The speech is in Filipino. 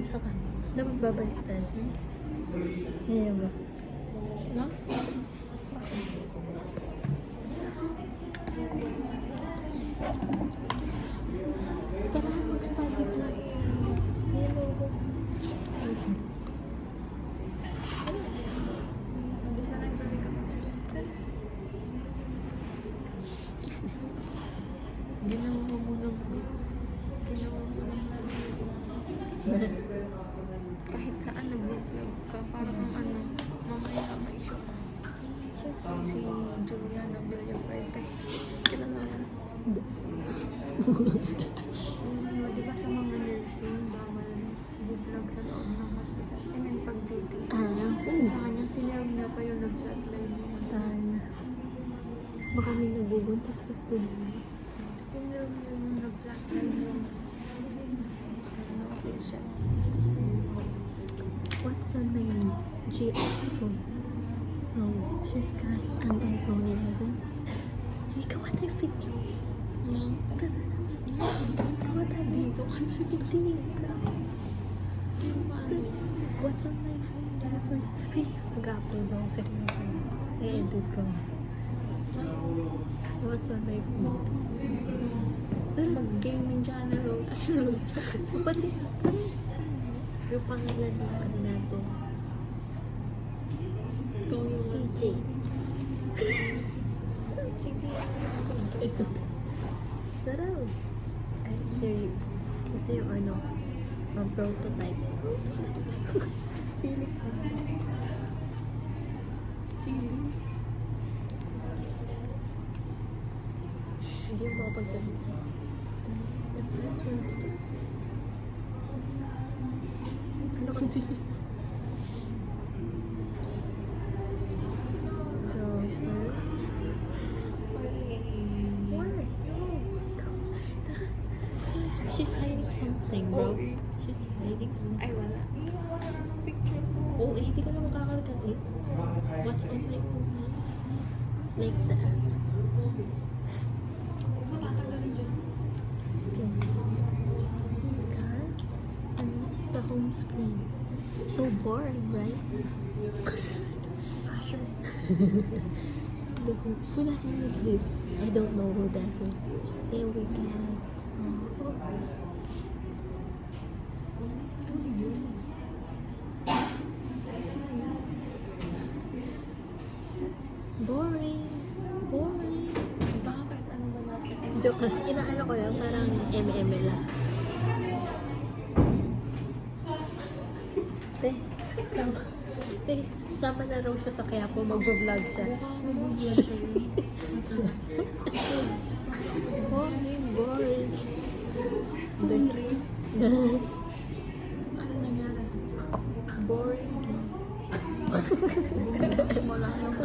isa ka. Dapat babaliktad. Kaya ba? No? Tara, mag-study na hello. Hindi siya library ka mag-study. Ginawa mo muna. Kahit saan nag-vlog ka, parang mamaya may show. Si Juliana Villaferte. Kilala mo? Di ba sa mga nursing, bawal vlog sa loob ng hospital? I mean, pag-duty. Sa kanya, finilm na pa yung nag-flatline yung Baka may nabubuntis ka doon. finilm yung nag-flatline yung patient. What's on my GF phone? So, she's got an iPhone 11. Ikaw, what I fit you? What I dito ka na nagtinig ka. What's on my phone? Mag-upload ako sa phone. I-edit ko. What's on my phone? Mag-gaming channel. Pati. Yung pangalan natin. CJ. Sarap. Ay, sir. Ito yung ang prototype. Feeling ko. Feeling. Hindi mo makapagdamit. The password. Ano kasi? So, what? She's hiding something, bro. Okay. She's hiding something. Ay, wala. Picture. Oh, hindi ko na makakalitan eh. What's on my phone? Like that. Matatanggalin dyan. Okay. God. And this is the home screen. So boring, right? Sure. Who the hell is this? I don't know who that is. Here we can. Who's this? Boring. Boring. Bakit? Ano ba natin? Joke lang. Inaano ko lang, parang MM lang. Sama na raw siya sa Quiapo, mag-vlog siya. Boring. Ano nangyari? Boring. Mo lang yung